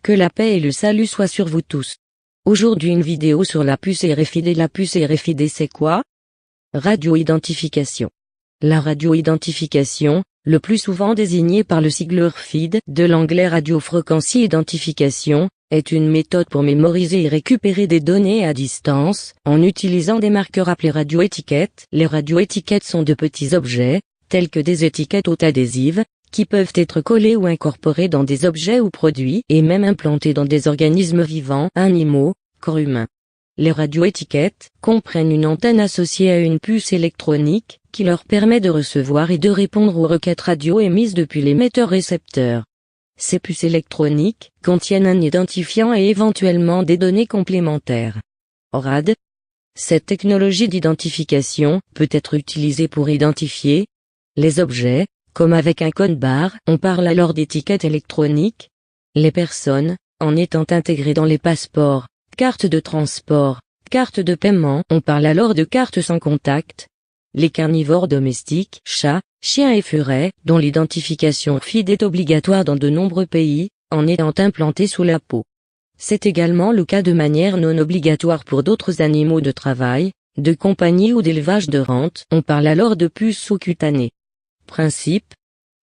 Que la paix et le salut soient sur vous tous. Aujourd'hui une vidéo sur la puce RFID. La puce RFID c'est quoi? Radio-identification. La radio-identification, le plus souvent désignée par le sigle RFID, de l'anglais Radio Frequency Identification, est une méthode pour mémoriser et récupérer des données à distance, en utilisant des marqueurs appelés radioétiquettes. Les radioétiquettes sont de petits objets, tels que des étiquettes auto-adhésives, qui peuvent être collés ou incorporés dans des objets ou produits, et même implantés dans des organismes vivants, animaux, corps humains. Les radioétiquettes comprennent une antenne associée à une puce électronique, qui leur permet de recevoir et de répondre aux requêtes radio émises depuis l'émetteur-récepteur. Ces puces électroniques contiennent un identifiant et éventuellement des données complémentaires. RAD. Cette technologie d'identification peut être utilisée pour identifier les objets, comme avec un code barre, on parle alors d'étiquette électronique. Les personnes, en étant intégrées dans les passeports, cartes de transport, cartes de paiement, on parle alors de cartes sans contact. Les carnivores domestiques, chats, chiens et furets, dont l'identification RFID est obligatoire dans de nombreux pays, en étant implantés sous la peau. C'est également le cas de manière non obligatoire pour d'autres animaux de travail, de compagnie ou d'élevage de rente, on parle alors de puces sous-cutanées. Principe.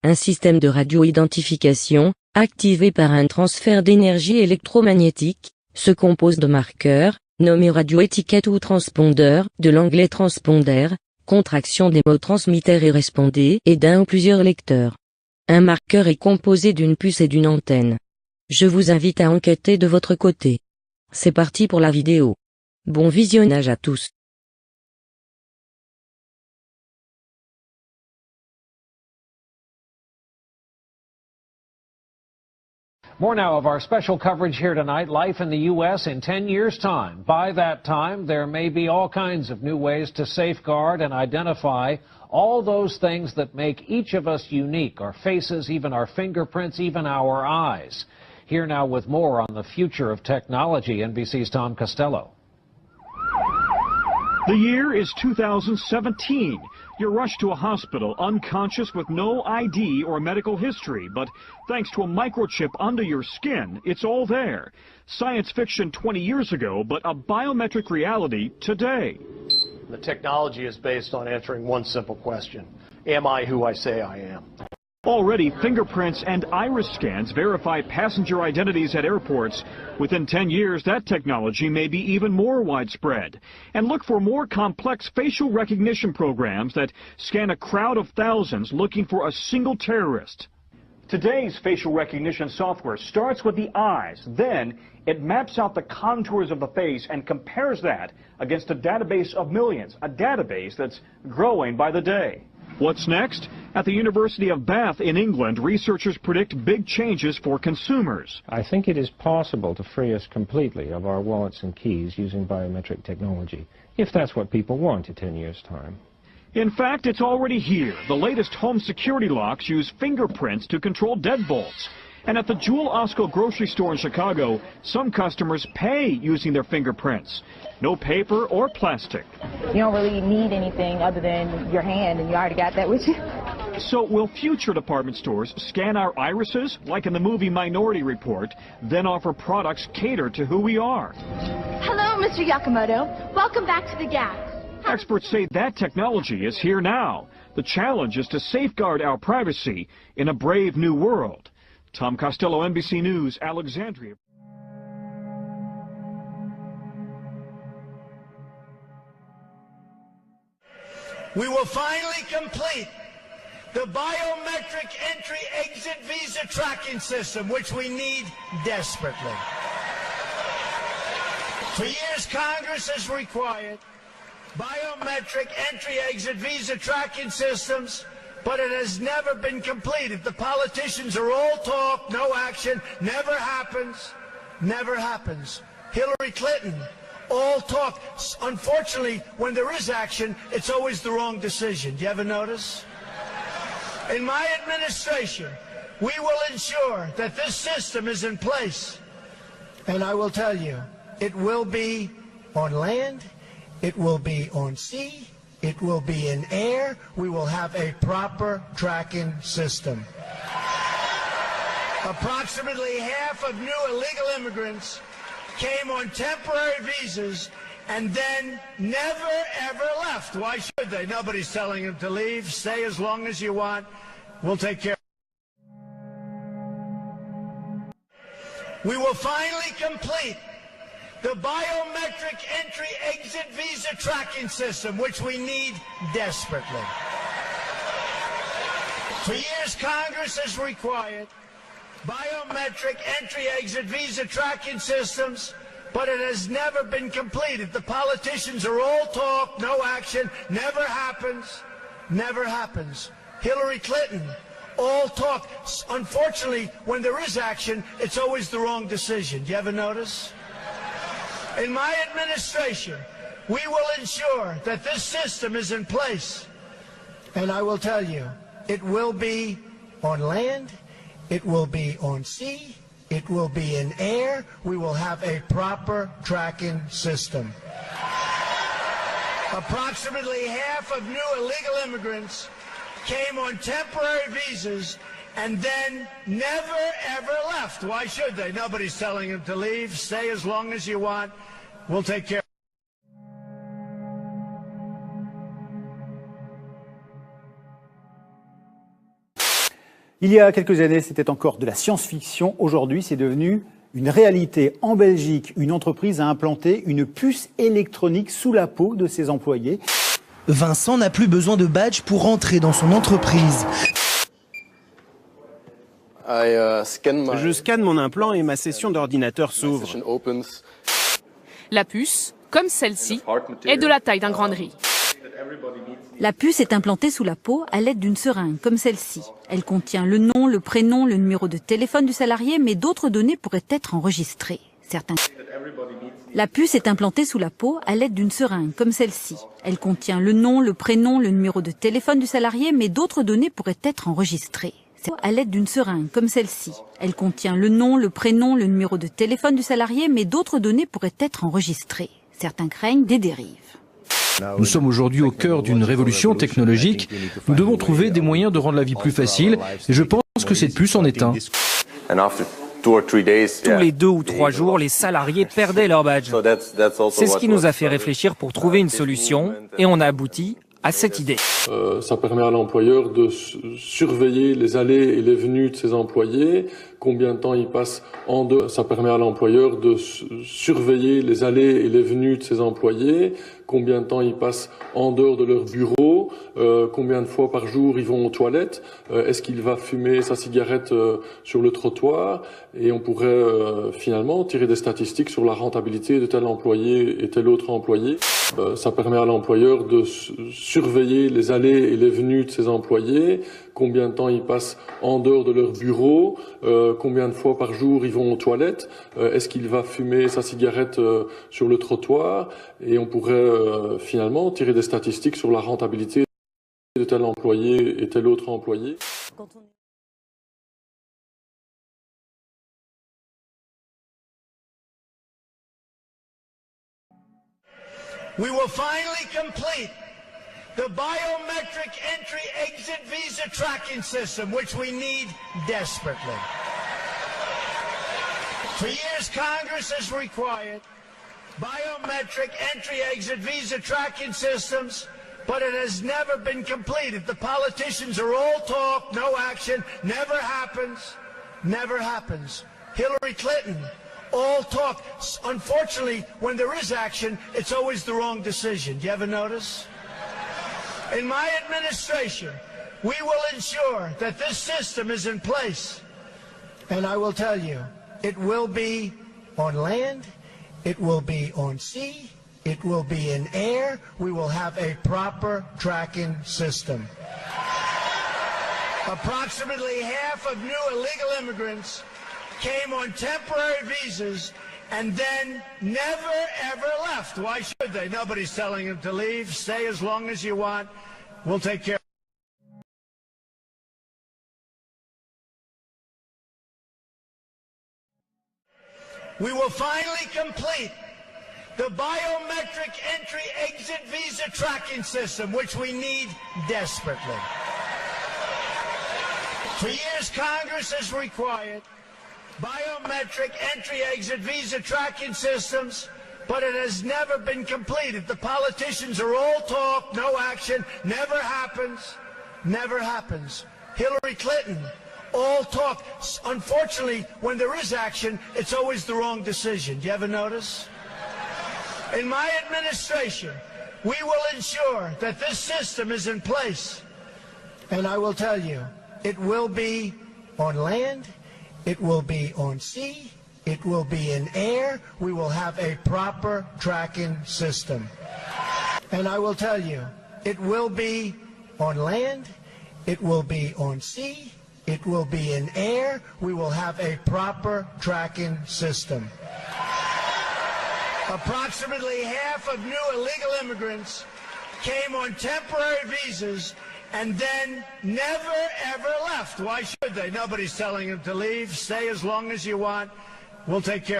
Un système de radio-identification, activé par un transfert d'énergie électromagnétique, se compose de marqueurs, nommés radioétiquettes ou transpondeurs, de l'anglais transponder, contraction des mots transmitter et responder, et d'un ou plusieurs lecteurs. Un marqueur est composé d'une puce et d'une antenne. Je vous invite à enquêter de votre côté. C'est parti pour la vidéo. Bon visionnage à tous. More now of our special coverage here tonight, life in the U.S. in 10 years' time. By that time, there may be all kinds of new ways to safeguard and identify all those things that make each of us unique, our faces, even our fingerprints, even our eyes. Here now with more on the future of technology, NBC's Tom Costello. The year is 2017. You're rushed to a hospital unconscious with no ID or medical history, but thanks to a microchip under your skin, it's all there. Science fiction 20 years ago, but a biometric reality today. The technology is based on answering one simple question. Am I who I say I am? Already, fingerprints and iris scans verify passenger identities at airports. Within 10 years, that technology may be even more widespread. And look for more complex facial recognition programs that scan a crowd of thousands looking for a single terrorist. Today's facial recognition software starts with the eyes. Then, it maps out the contours of the face and compares that against a database of millions, a database that's growing by the day. What's next? At the University of Bath in England, researchers predict big changes for consumers. I think it is possible to free us completely of our wallets and keys using biometric technology, if that's what people want in 10 years' time. In fact, it's already here. The latest home security locks use fingerprints to control deadbolts. And at the Jewel Osco grocery store in Chicago, some customers pay using their fingerprints. No paper or plastic. You don't really need anything other than your hand, and you already got that with you. So will future department stores scan our irises, like in the movie Minority Report, then offer products catered to who we are? Hello, Mr. Yakamoto. Welcome back to the Gap. Experts say that technology is here now. The challenge is to safeguard our privacy in a brave new world. Tom Costello, NBC News, Alexandria. We will finally complete the biometric entry-exit visa tracking system, which we need desperately. For years, Congress has required biometric entry-exit visa tracking systems but it has never been completed. The politicians are all talk, no action, never happens, never happens. Hillary Clinton, all talk. Unfortunately, when there is action, it's always the wrong decision. Do you ever notice? In my administration, we will ensure that this system is in place. And I will tell you, it will be on land, it will be on sea, it will be in air. We will have a proper tracking system. Approximately half of new illegal immigrants came on temporary visas and then never ever left. Why should they? Nobody's telling them to leave. Stay as long as you want. We'll take care. We will finally complete the biometric entry-exit visa tracking system, which we need desperately. For years, Congress has required biometric entry-exit visa tracking systems, but it has never been completed. The politicians are all talk, no action, never happens, never happens. Hillary Clinton, all talk. Unfortunately, when there is action, it's always the wrong decision. Do you ever notice? In my administration, we will ensure that this system is in place. And I will tell you, it will be on land, it will be on sea, it will be in air. We will have a proper tracking system. Approximately half of new illegal immigrants came on temporary visas and then never ever left. Why should they? Nobody's telling them to leave. Stay as long as you want. We'll take care. Il y a quelques années, c'était encore de la science-fiction. Aujourd'hui, c'est devenu une réalité. En Belgique, une entreprise a implanté une puce électronique sous la peau de ses employés. Vincent n'a plus besoin de badge pour entrer dans son entreprise. Je scanne mon implant et ma session d'ordinateur s'ouvre. La puce, comme celle-ci, est de la taille d'un grand riz. La puce est implantée sous la peau à l'aide d'une seringue, comme celle-ci. Elle contient le nom, le prénom, le numéro de téléphone du salarié, mais d'autres données pourraient être enregistrées. La puce est implantée sous la peau à l'aide d'une seringue, comme celle-ci. Elle contient le nom, le prénom, le numéro de téléphone du salarié, mais d'autres données pourraient être enregistrées. À l'aide d'une seringue, comme celle-ci. Elle contient le nom, le prénom, le numéro de téléphone du salarié, mais d'autres données pourraient être enregistrées. Certains craignent des dérives. Nous sommes aujourd'hui au cœur d'une révolution technologique. Nous devons trouver des moyens de rendre la vie plus facile. Et je pense que cette puce en est un. Tous les 2 ou 3 jours, les salariés perdaient leur badge. C'est ce qui nous a fait réfléchir pour trouver une solution et on a abouti à cette idée. Ça permet à l'employeur de surveiller les allées et les venues de ses employés, combien de temps ils passent en dehors. Ça permet à l'employeur de surveiller les allées et les venues de ses employés, combien de temps ils passent en dehors de leur bureau, combien de fois par jour ils vont aux toilettes, est-ce qu'il va fumer sa cigarette sur le trottoir, et on pourrait finalement tirer des statistiques sur la rentabilité de tel employé et tel autre employé. Ça permet à l'employeur de surveiller les allées et les venues de ses employés, combien de temps ils passent en dehors de leur bureau, combien de fois par jour ils vont aux toilettes, est-ce qu'il va fumer sa cigarette sur le trottoir, et on pourrait finalement tirer des statistiques sur la rentabilité de tel employé et tel autre employé. We will finally complete the biometric entry-exit visa tracking system, which we need desperately. For years, Congress has required biometric entry-exit visa tracking systems, but it has never been completed. The politicians are all talk, no action, never happens, never happens. Hillary Clinton, all talk. Unfortunately, when there is action, it's always the wrong decision. Do you ever notice? In my administration, we will ensure that this system is in place. And I will tell you, it will be on land, it will be on sea, it will be in air. We will have a proper tracking system. Approximately half of new illegal immigrants came on temporary visas and then never ever left. Why should they? Nobody's telling them to leave. Stay as long as you want. We'll take care. We will finally complete the biometric entry-exit visa tracking system, which we need desperately. For years, Congress has required biometric entry-exit visa tracking systems, but it has never been completed. The politicians are all talk, no action, never happens, never happens. Hillary Clinton, all talk. Unfortunately, when there is action, it's always the wrong decision. Do you ever notice? In my administration, we will ensure that this system is in place. And I will tell you, it will be on land, it will be on sea, it will be in air. We will have a proper tracking system. And I will tell you, it will be on land, it will be on sea, it will be in air. We will have a proper tracking system. Approximately half of new illegal immigrants came on temporary visas and then never ever left. Why should they? Nobody's telling them to leave. Stay as long as you want. We'll take care.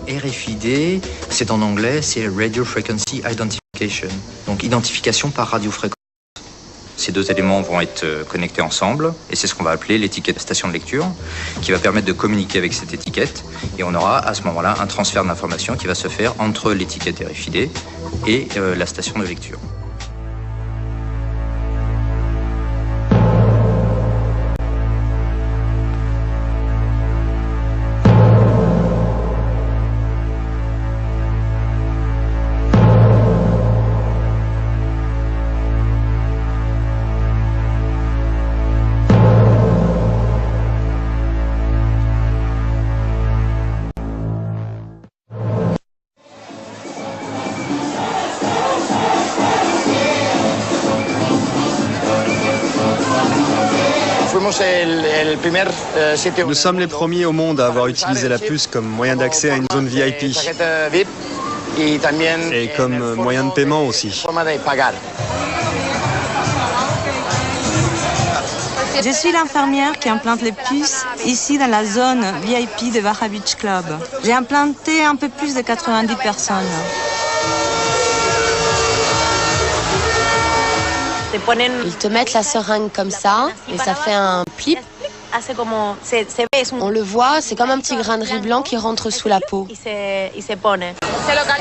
RFID, c'est en anglais, c'est Radio Frequency Identification, donc identification par radiofréquence. Ces deux éléments vont être connectés ensemble et c'est ce qu'on va appeler l'étiquette station de lecture qui va permettre de communiquer avec cette étiquette et on aura à ce moment-là un transfert d'informations qui va se faire entre l'étiquette RFID et la station de lecture. Nous sommes les premiers au monde à avoir utilisé la puce comme moyen d'accès à une zone VIP et comme moyen de paiement aussi. Je suis l'infirmière qui implante les puces ici dans la zone VIP de Baja Beach Club. J'ai implanté un peu plus de 90 personnes. Ils te mettent la seringue comme ça et ça fait un plip. On le voit, c'est comme un petit grain de riz blanc qui rentre sous la peau. Elle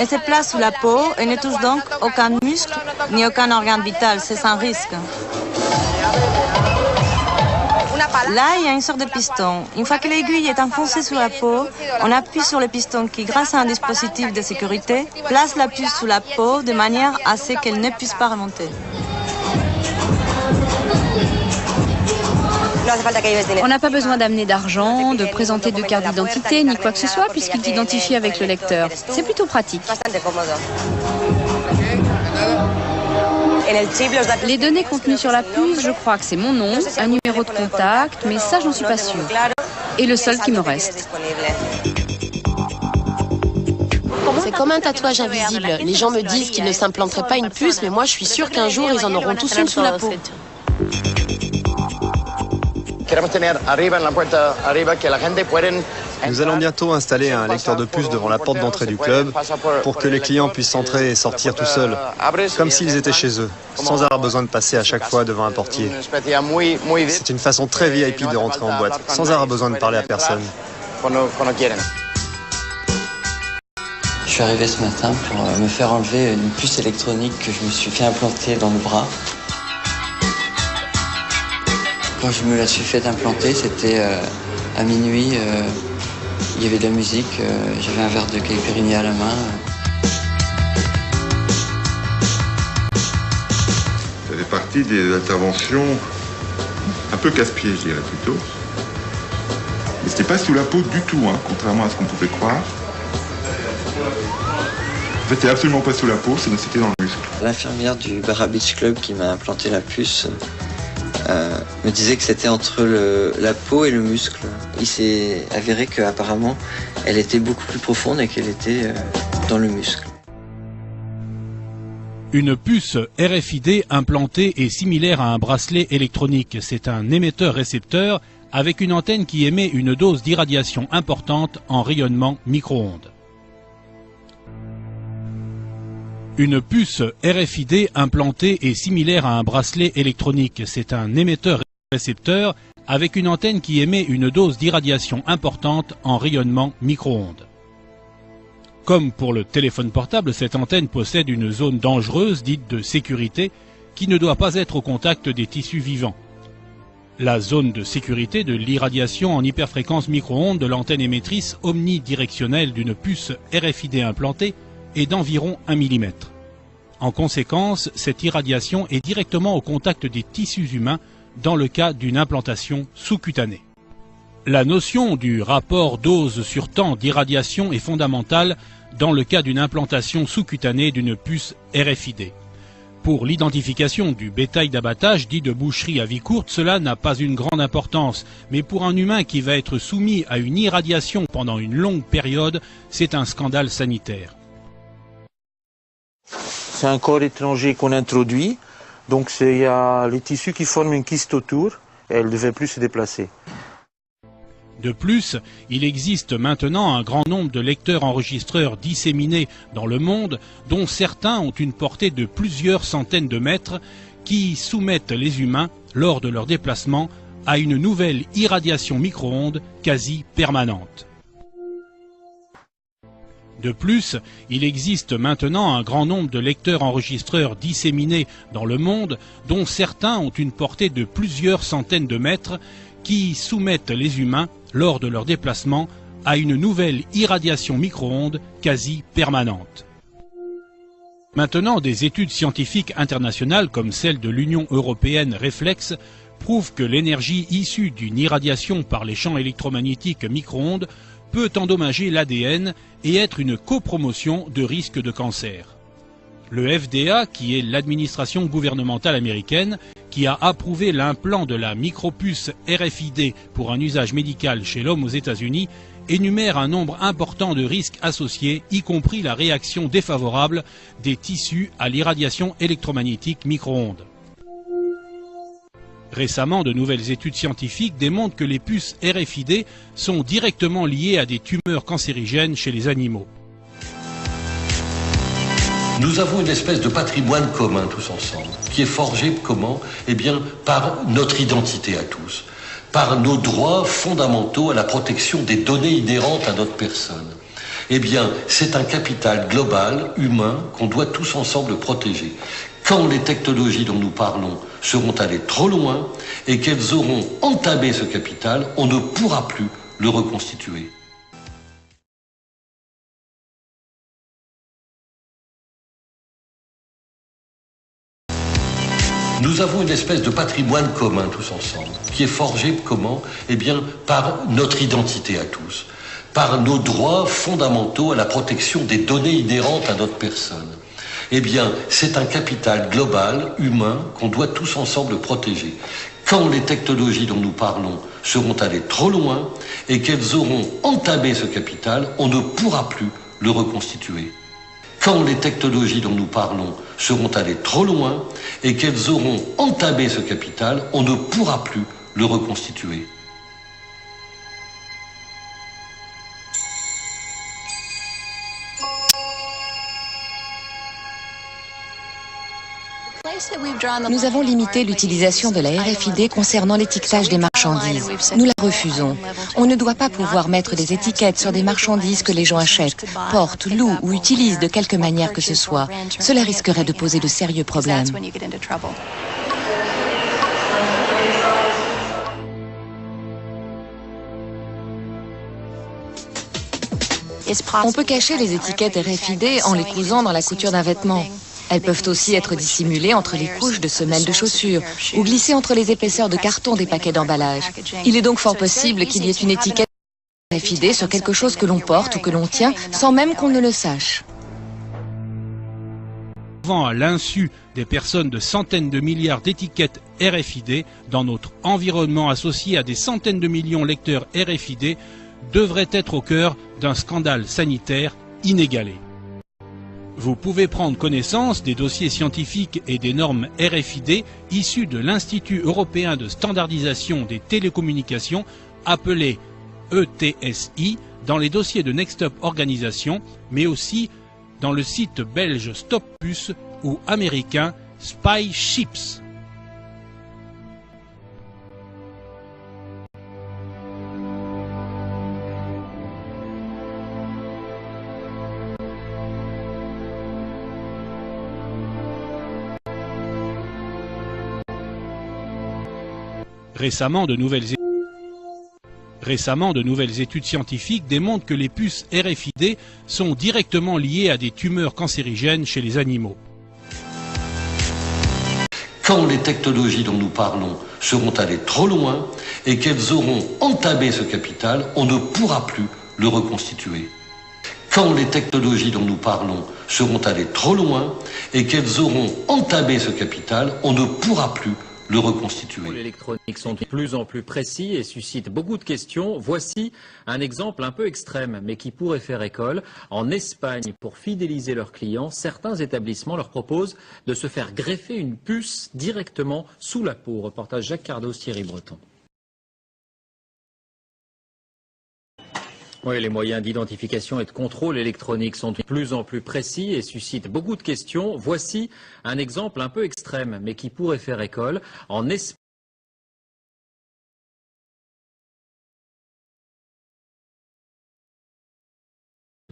se place sous la peau et ne touche donc aucun muscle ni aucun organe vital, c'est sans risque. Là, il y a une sorte de piston. Une fois que l'aiguille est enfoncée sous la peau, on appuie sur le piston qui, grâce à un dispositif de sécurité, place la puce sous la peau de manière à ce qu'elle ne puisse pas remonter. On n'a pas besoin d'amener d'argent, de présenter de carte d'identité, ni quoi que ce soit, puisqu'il t'identifie avec le lecteur. C'est plutôt pratique. Les données contenues sur la puce, je crois que c'est mon nom, un numéro de contact, mais ça, j'en suis pas sûre. Et le seul qui me reste. C'est comme un tatouage invisible. Les gens me disent qu'ils ne s'implanteraient pas une puce, mais moi, je suis sûre qu'un jour, ils en auront tous une sous la peau. Nous allons bientôt installer un lecteur de puces devant la porte d'entrée du club pour que les clients puissent entrer et sortir tout seuls, comme s'ils étaient chez eux, sans avoir besoin de passer à chaque fois devant un portier. C'est une façon très VIP de rentrer en boîte, sans avoir besoin de parler à personne. Je suis arrivé ce matin pour me faire enlever une puce électronique que je me suis fait implanter dans le bras. Quand je me la suis fait implanter, c'était à minuit, il y avait de la musique, j'avais un verre de caipirinha à la main. Ça fait partie des interventions un peu casse-pied, je dirais plutôt. Mais c'était pas sous la peau du tout, hein, contrairement à ce qu'on pouvait croire. En fait, c'était absolument pas sous la peau, c'était dans le muscle. L'infirmière du Baja Beach Club qui m'a implanté la puce me disait que c'était entre la peau et le muscle. Il s'est avéré qu'apparemment, elle était beaucoup plus profonde et qu'elle était dans le muscle. Une puce RFID implantée est similaire à un bracelet électronique. C'est un émetteur-récepteur avec une antenne qui émet une dose d'irradiation importante en rayonnement micro-ondes. Une puce RFID implantée est similaire à un bracelet électronique. C'est un émetteur-récepteur avec une antenne qui émet une dose d'irradiation importante en rayonnement micro-ondes. Comme pour le téléphone portable, cette antenne possède une zone dangereuse dite de sécurité qui ne doit pas être au contact des tissus vivants. La zone de sécurité de l'irradiation en hyperfréquence micro-ondes de l'antenne émettrice omnidirectionnelle d'une puce RFID implantée est d'environ 1 mm. En conséquence, cette irradiation est directement au contact des tissus humains dans le cas d'une implantation sous-cutanée. La notion du rapport dose sur temps d'irradiation est fondamentale dans le cas d'une implantation sous-cutanée d'une puce RFID. Pour l'identification du bétail d'abattage dit de boucherie à vie courte, cela n'a pas une grande importance, mais pour un humain qui va être soumis à une irradiation pendant une longue période, c'est un scandale sanitaire. C'est un corps étranger qu'on introduit, donc il y a les tissus qui forment une kyste autour et elle ne devait plus se déplacer. De plus, il existe maintenant un grand nombre de lecteurs-enregistreurs disséminés dans le monde, dont certains ont une portée de plusieurs centaines de mètres, qui soumettent les humains, lors de leur déplacement, à une nouvelle irradiation micro-ondes quasi permanente. De plus, il existe maintenant un grand nombre de lecteurs-enregistreurs disséminés dans le monde, dont certains ont une portée de plusieurs centaines de mètres, qui soumettent les humains, lors de leur déplacement, à une nouvelle irradiation micro-ondes quasi permanente. Maintenant, des études scientifiques internationales comme celle de l'Union européenne Reflex prouvent que l'énergie issue d'une irradiation par les champs électromagnétiques micro-ondes peut endommager l'ADN et être une copromotion de risque de cancer. Le FDA, qui est l'administration gouvernementale américaine, qui a approuvé l'implant de la micropuce RFID pour un usage médical chez l'homme aux États-Unis, énumère un nombre important de risques associés, y compris la réaction défavorable des tissus à l'irradiation électromagnétique micro-ondes. Récemment, de nouvelles études scientifiques démontrent que les puces RFID sont directement liées à des tumeurs cancérigènes chez les animaux. Nous avons une espèce de patrimoine commun tous ensemble, qui est forgé comment? Eh bien, par notre identité à tous, par nos droits fondamentaux à la protection des données inhérentes à notre personne. Eh bien, c'est un capital global, humain, qu'on doit tous ensemble protéger. Quand les technologies dont nous parlons seront allées trop loin et qu'elles auront entamé ce capital, on ne pourra plus le reconstituer. Nous avons une espèce de patrimoine commun tous ensemble, qui est forgé comment? Eh bien, par notre identité à tous, par nos droits fondamentaux à la protection des données inhérentes à notre personne. Eh bien, c'est un capital global, humain, qu'on doit tous ensemble protéger. Quand les technologies dont nous parlons seront allées trop loin et qu'elles auront entamé ce capital, on ne pourra plus le reconstituer. Quand les technologies dont nous parlons seront allées trop loin et qu'elles auront entamé ce capital, on ne pourra plus le reconstituer. Nous avons limité l'utilisation de la RFID concernant l'étiquetage des marchandises. Nous la refusons. On ne doit pas pouvoir mettre des étiquettes sur des marchandises que les gens achètent, portent, louent ou utilisent de quelque manière que ce soit. Cela risquerait de poser de sérieux problèmes. On peut cacher les étiquettes RFID en les cousant dans la couture d'un vêtement. Elles peuvent aussi être dissimulées entre les couches de semelles de chaussures ou glissées entre les épaisseurs de carton des paquets d'emballage. Il est donc fort possible qu'il y ait une étiquette RFID sur quelque chose que l'on porte ou que l'on tient sans même qu'on ne le sache. À l'insu des personnes de centaines de milliards d'étiquettes RFID dans notre environnement associé à des centaines de millions de lecteurs RFID devrait être au cœur d'un scandale sanitaire inégalé. Vous pouvez prendre connaissance des dossiers scientifiques et des normes RFID issus de l'Institut européen de standardisation des télécommunications, appelé ETSI, dans les dossiers de Next Stop Organisation, mais aussi dans le site belge Stop Puce ou américain SpyShips. Récemment, de nouvelles études scientifiques démontrent que les puces RFID sont directement liées à des tumeurs cancérigènes chez les animaux. Quand les technologies dont nous parlons seront allées trop loin et qu'elles auront entamé ce capital, on ne pourra plus le reconstituer. Quand les technologies dont nous parlons seront allées trop loin et qu'elles auront entamé ce capital, on ne pourra plus le reconstituer. Les électroniques sont de plus en plus précis et suscitent beaucoup de questions. Voici un exemple un peu extrême, mais qui pourrait faire école. En Espagne, pour fidéliser leurs clients, certains établissements leur proposent de se faire greffer une puce directement sous la peau. Reportage Jacques Cardos, Thierry Breton. Oui, les moyens d'identification et de contrôle électronique sont de plus en plus précis et suscitent beaucoup de questions. Voici un exemple un peu extrême, mais qui pourrait faire école. En Espagne,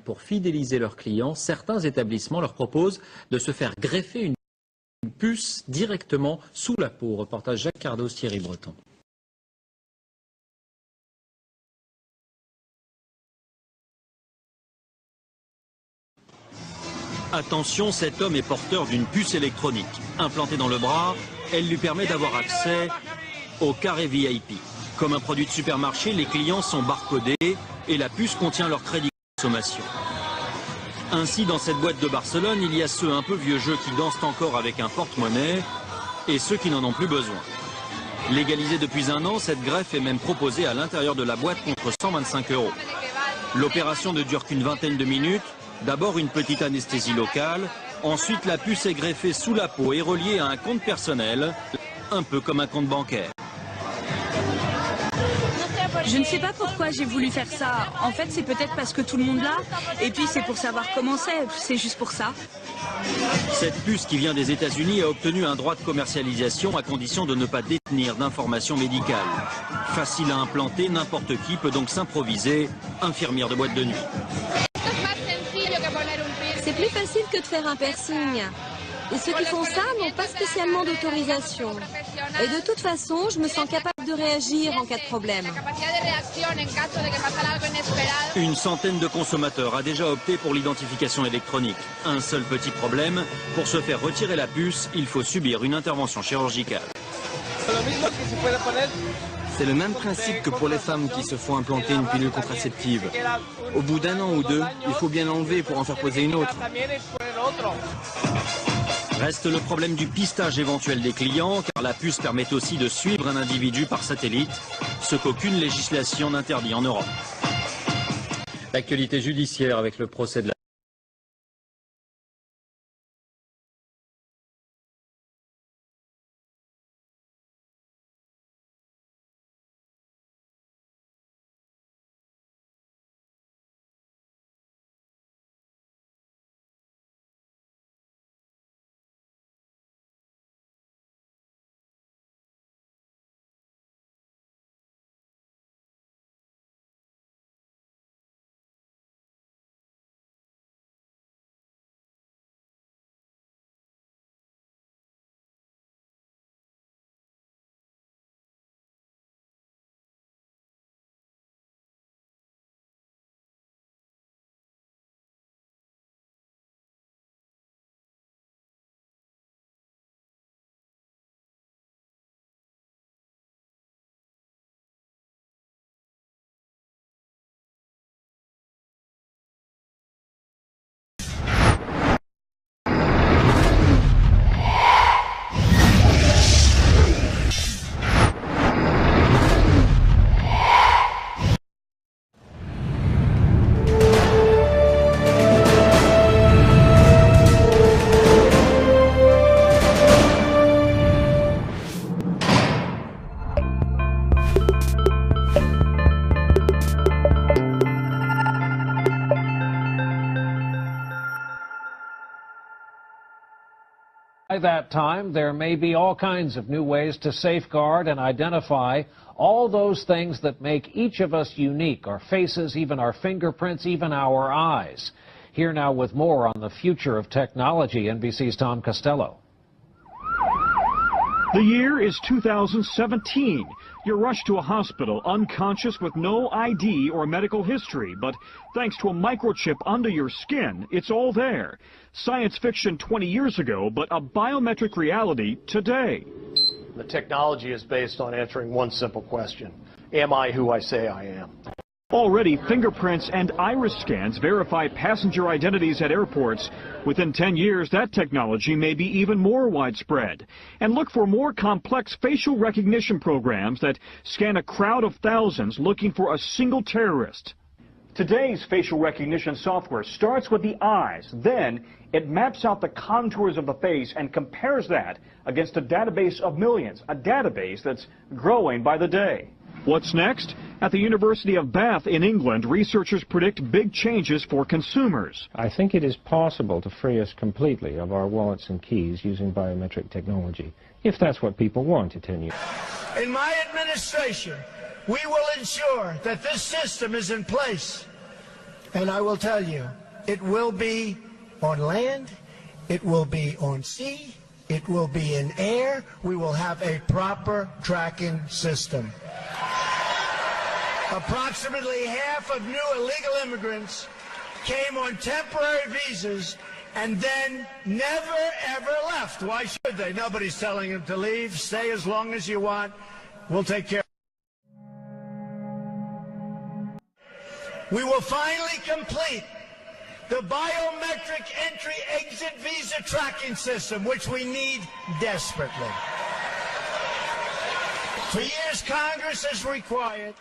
pour fidéliser leurs clients, certains établissements leur proposent de se faire greffer une puce directement sous la peau. Reportage Jacques Cardos, Thierry Breton. Attention, cet homme est porteur d'une puce électronique. Implantée dans le bras, elle lui permet d'avoir accès au carré VIP. Comme un produit de supermarché, les clients sont barcodés et la puce contient leur crédit de consommation. Ainsi, dans cette boîte de Barcelone, il y a ceux un peu vieux jeux qui dansent encore avec un porte-monnaie et ceux qui n'en ont plus besoin. Légalisée depuis un an, cette greffe est même proposée à l'intérieur de la boîte contre 125 €. L'opération ne dure qu'une vingtaine de minutes. D'abord une petite anesthésie locale, ensuite la puce est greffée sous la peau et reliée à un compte personnel, un peu comme un compte bancaire. Je ne sais pas pourquoi j'ai voulu faire ça. En fait, c'est peut-être parce que tout le monde l'a. Et puis, c'est pour savoir comment c'est juste pour ça. Cette puce qui vient des États-Unis a obtenu un droit de commercialisation à condition de ne pas détenir d'informations médicales. Facile à implanter, n'importe qui peut donc s'improviser infirmière de boîte de nuit. C'est plus facile que de faire un piercing. Et ceux qui font ça n'ont pas spécialement d'autorisation. Et de toute façon, je me sens capable de réagir en cas de problème. Une centaine de consommateurs a déjà opté pour l'identification électronique. Un seul petit problème, pour se faire retirer la puce, il faut subir une intervention chirurgicale. C'est le même principe que pour les femmes qui se font implanter une pilule contraceptive. Au bout d'un an ou deux, il faut bien l'enlever pour en faire poser une autre. Reste le problème du pistage éventuel des clients, car la puce permet aussi de suivre un individu par satellite, ce qu'aucune législation n'interdit en Europe. L'actualité judiciaire avec le procès de la By that time, there may be all kinds of new ways to safeguard and identify all those things that make each of us unique, our faces, even our fingerprints, even our eyes. Here now with more on the future of technology, NBC's Tom Costello. The year is 2017. You're rushed to a hospital unconscious with no ID or medical history, but thanks to a microchip under your skin, it's all there. Science fiction 20 years ago, but a biometric reality today. The technology is based on answering one simple question. Am I who I say I am? Already, fingerprints and iris scans verify passenger identities at airports. Within 10 years, that technology may be even more widespread. And look for more complex facial recognition programs that scan a crowd of thousands looking for a single terrorist. Today's facial recognition software starts with the eyes. Then it maps out the contours of the face and compares that against a database of millions, a database that's growing by the day. What's next? At the University of Bath in England, researchers predict big changes for consumers. I think it is possible to free us completely of our wallets and keys using biometric technology, if that's what people want in 10 years. In my administration, we will ensure that this system is in place. And I will tell you, it will be on land, it will be on sea, it will be in air. We will have a proper tracking system. Approximately half of new illegal immigrants came on temporary visas and then never, ever left. Why should they? Nobody's telling them to leave. Stay as long as you want. We'll take care. We will finally complete the biometric entry-exit visa tracking system, which we need desperately. For years, Congress has required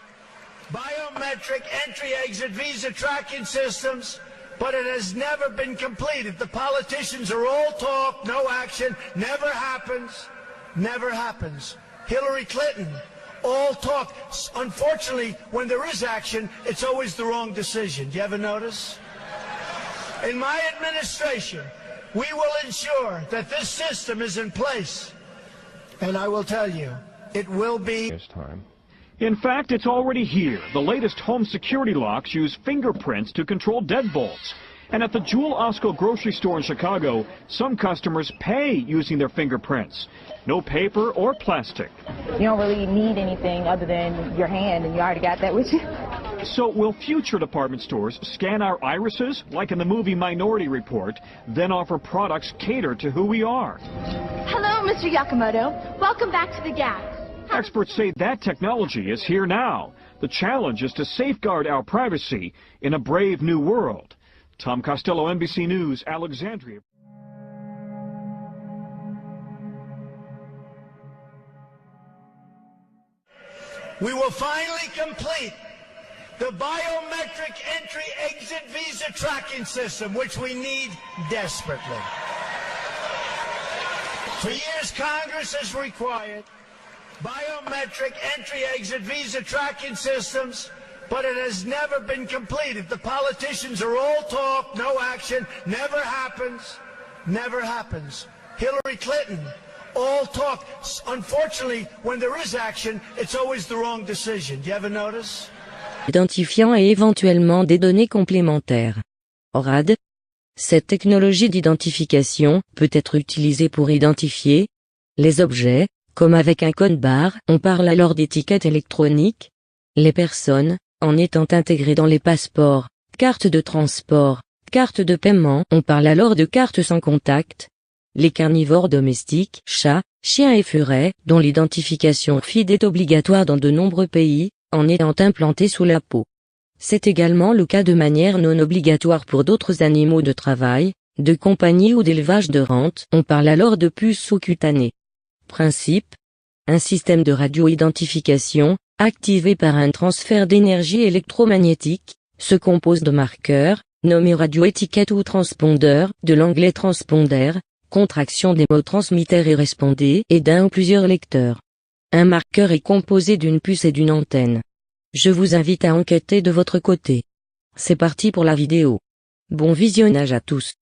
biometric entry-exit visa tracking systems, but it has never been completed. The politicians are all talk, no action, never happens, never happens. Hillary Clinton, all talk. Unfortunately, when there is action, it's always the wrong decision. Do you ever notice? In my administration, we will ensure that this system is in place. And I will tell you, it will be... In fact, it's already here. The latest home security locks use fingerprints to control deadbolts. And at the Jewel Osco grocery store in Chicago, some customers pay using their fingerprints. No paper or plastic. You don't really need anything other than your hand, and you already got that with you. So will future department stores scan our irises, like in the movie Minority Report, then offer products catered to who we are? Hello, Mr. Yakamoto. Welcome back to the Gap. Experts say that technology is here now. The challenge is to safeguard our privacy in a brave new world. Tom Costello, NBC News, Alexandria. We will finally complete the biometric entry-exit visa tracking system, which we need desperately. For years, Congress has required biometric entry-exit visa tracking systems, but it has never been completed. The politicians are all talk, no action, never happens, never happens. Hillary Clinton, all talk. Unfortunately, when there is action, it's always the wrong decision. Do you ever notice? Identifiant et éventuellement des données complémentaires. ORAD. Cette technologie d'identification peut être utilisée pour identifier les objets, comme avec un code barre. On parle alors d'étiquettes électroniques. Les personnes, en étant intégrées dans les passeports, cartes de transport, cartes de paiement. On parle alors de cartes sans contact. Les carnivores domestiques, chats, chiens et furets, dont l'identification RFID est obligatoire dans de nombreux pays, en étant implantés sous la peau. C'est également le cas de manière non obligatoire pour d'autres animaux de travail, de compagnie ou d'élevage de rente. On parle alors de puces sous-cutanées. Principe. Un système de radio-identification, activé par un transfert d'énergie électromagnétique, se compose de marqueurs, nommés radioétiquettes ou transpondeurs, de l'anglais transponder, contraction des mots transmitteurs et répondés, et d'un ou plusieurs lecteurs. Un marqueur est composé d'une puce et d'une antenne. Je vous invite à enquêter de votre côté. C'est parti pour la vidéo. Bon visionnage à tous.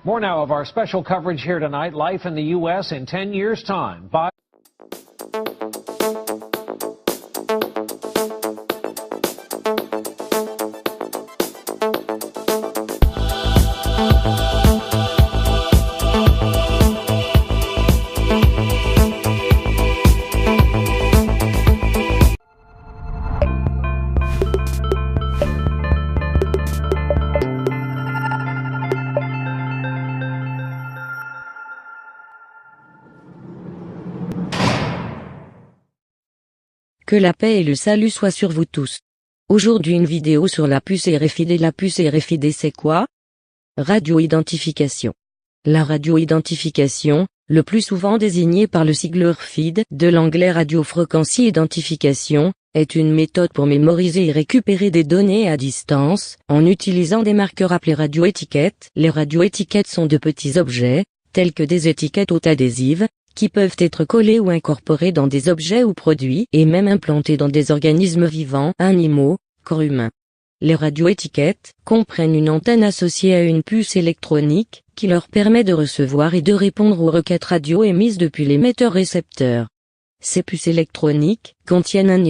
More now of our special coverage here tonight, life in the U.S. in 10 years' time. Que la paix et le salut soient sur vous tous. Aujourd'hui une vidéo sur la puce RFID. La puce RFID c'est quoi? Radio-identification. La radio-identification, le plus souvent désignée par le sigle RFID, de l'anglais Radio Frequency Identification, est une méthode pour mémoriser et récupérer des données à distance, en utilisant des marqueurs appelés radioétiquettes. Les radioétiquettes sont de petits objets, tels que des étiquettes auto-adhésives, qui peuvent être collés ou incorporés dans des objets ou produits, et même implantés dans des organismes vivants, animaux, corps humains. Les radioétiquettes comprennent une antenne associée à une puce électronique, qui leur permet de recevoir et de répondre aux requêtes radio émises depuis l'émetteur-récepteur. Ces puces électroniques contiennent un